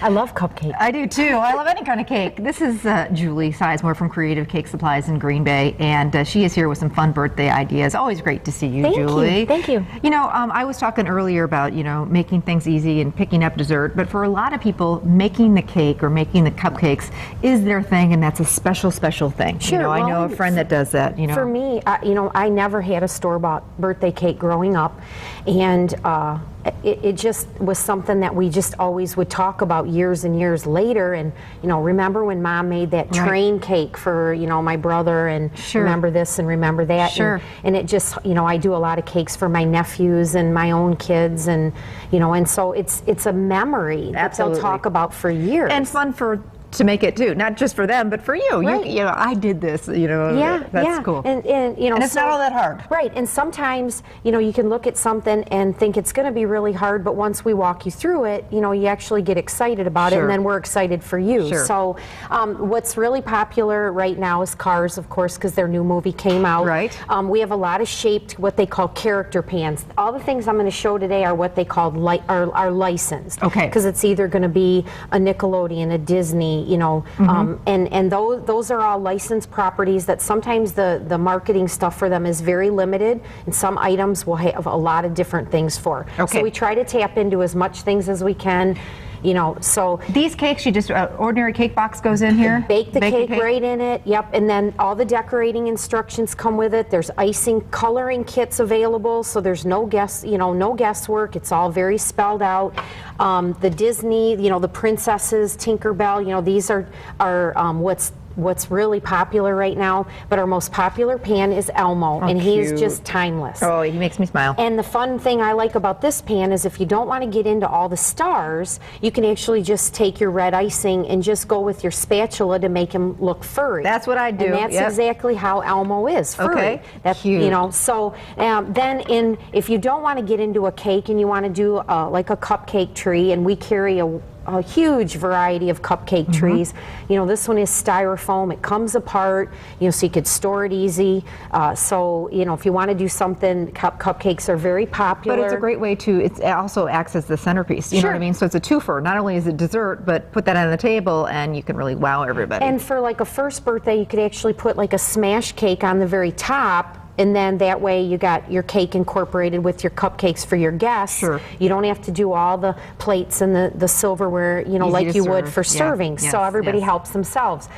I love cupcakes. I do too. I love any kind of cake. This is Julie Sizemore from Creative Cake Supplies in Green Bay, and she is here with some fun birthday ideas. Always great to see you, Julie. Thank you. You know, I was talking earlier about, you know, making things easy and picking up dessert, but for a lot of people, making the cake or making the cupcakes is their thing, and that's a special, special thing. Sure. You know, I know a friend that does that, you know. For me, you know, I never had a store-bought birthday cake growing up, and it just was something that we just always would talk about years and years later. And, you know, remember when Mom made that train cake for, you know, my brother, and remember this and remember that. Sure. And it just, you know, I do a lot of cakes for my nephews and my own kids, and, you know, and so it's a memory that they'll talk about for years. And fun to make it too, not just for them, but for you. Right. You know, I did this, you know, that's cool. And you know, and it's not all that hard. Right, and sometimes, you know, you can look at something and think it's going to be really hard, but once we walk you through it, you know, you actually get excited about it, and then we're excited for you. So what's really popular right now is Cars, of course, because their new movie came out. Right. We have a lot of shaped, what they call character pans. All the things I'm going to show today are what they call are licensed. Okay. Because it's either going to be a Nickelodeon, a Disney, you know, and those are all licensed properties that sometimes the marketing stuff for them is very limited, and some items will have a lot of different things for. Okay. So we try to tap into as much things as we can. You know, so these cakes, you just ordinary cake box goes in here. Bake the cake right in it. Yep, and then all the decorating instructions come with it. There's icing, coloring kits available, so there's no guesswork. It's all very spelled out. The Disney, you know, the princesses, Tinkerbell, you know, these are what's really popular right now, but our most popular pan is Elmo, and he is just timeless. Oh, he makes me smile. And the fun thing I like about this pan is if you don't want to get into all the stars, you can actually just take your red icing and just go with your spatula to make him look furry. That's what I do. And that's exactly how Elmo is, furry. Okay, that's cute. You know, so then if you don't want to get into a cake and you want to do like a cupcake tree, and we carry a huge variety of cupcake trees. You know, this one is styrofoam. It comes apart, you know, so you could store it easy. So, you know, if you want to do something, cupcakes are very popular. But it's a great way to, it also acts as the centerpiece, you know what I mean? So it's a twofer. Not only is it dessert, but put that on the table and you can really wow everybody. And for like a first birthday, you could actually put like a smash cake on the very top, and then that way you got your cake incorporated with your cupcakes for your guests. Sure. You don't have to do all the plates and the silverware, you know, like you would for serving. So everybody helps themselves.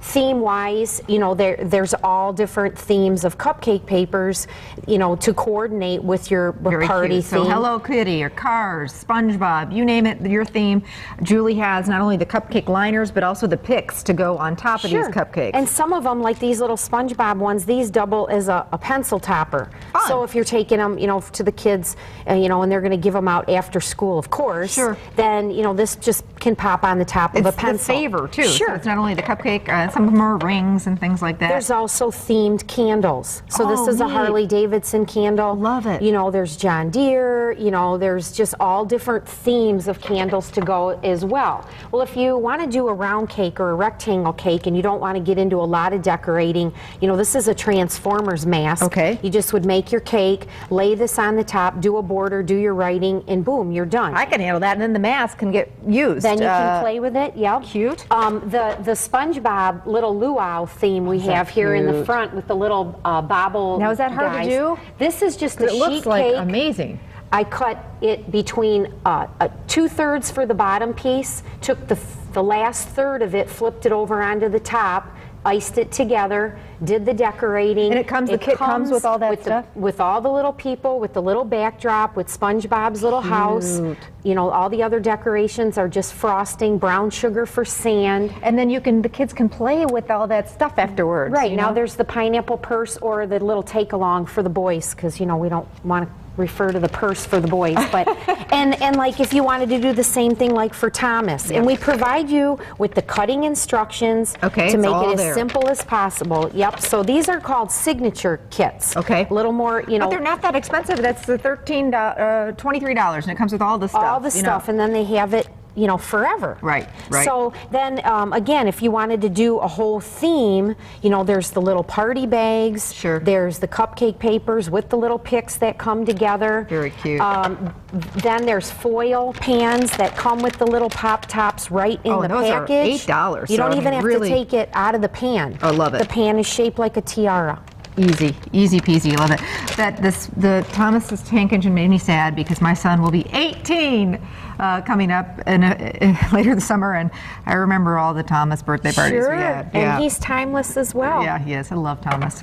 Theme-wise, you know, there's all different themes of cupcake papers, you know, to coordinate with your party theme. So Hello Kitty or Cars, SpongeBob, you name it, your theme. Julie has not only the cupcake liners, but also the picks to go on top of these cupcakes. And some of them, like these little SpongeBob ones, these double as a pencil topper. Fun. So if you're taking them, you know, to the kids, you know, and they're going to give them out after school, of course, then, you know, this just can pop on the top of a pencil. It's the saver, too. Sure. So it's not only the cupcake, some of them are rings and things like that. There's also themed candles. So this is a Harley Davidson candle. Love it. You know, there's John Deere, you know, there's just all different themes of candles to go as well. Well, if you want to do a round cake or a rectangle cake and you don't want to get into a lot of decorating, you know, this is a Transformers mask. Okay. You just would make your cake, lay this on the top, do a border, do your writing, and boom, you're done. I can handle that, and then the mask can get used. Then you can play with it, yep. Cute. The SpongeBob little luau theme we have here in the front with the little bobble. Now, is that hard to do? This is just a sheet cake. It looks like amazing. I cut it between 2/3 for the bottom piece, took the last third of it, flipped it over onto the top, iced it together, did the decorating. And the kit comes with all that stuff? With all the little people, with the little backdrop, with SpongeBob's little house. You know, all the other decorations are just frosting, brown sugar for sand. And then the kids can play with all that stuff afterwards. Right, now there's the pineapple purse or the little take-along for the boys, because, you know, we don't want to refer to the purse for the boys, but and like if you wanted to do the same thing like for Thomas, and we provide you with the cutting instructions to make it as simple as possible. Yep. So these are called signature kits. Okay. A little more, you know. But they're not that expensive. That's the $23, and it comes with all the stuff. All the stuff, and then they have it you know, forever. Right, right. So then, again, if you wanted to do a whole theme, you know, there's the little party bags. Sure. There's the cupcake papers with the little picks that come together. Very cute. Then there's foil pans that come with the little pop tops right in the those are package. $8, You so don't I even mean, have really- to take it out of the pan. I love it. The pan is shaped like a tiara. Easy, easy peasy, love it. The Thomas's tank engine made me sad because my son will be 18 coming up later this summer, and I remember all the Thomas birthday parties Sure, we had. and he's timeless as well. Yeah, he is. I love Thomas.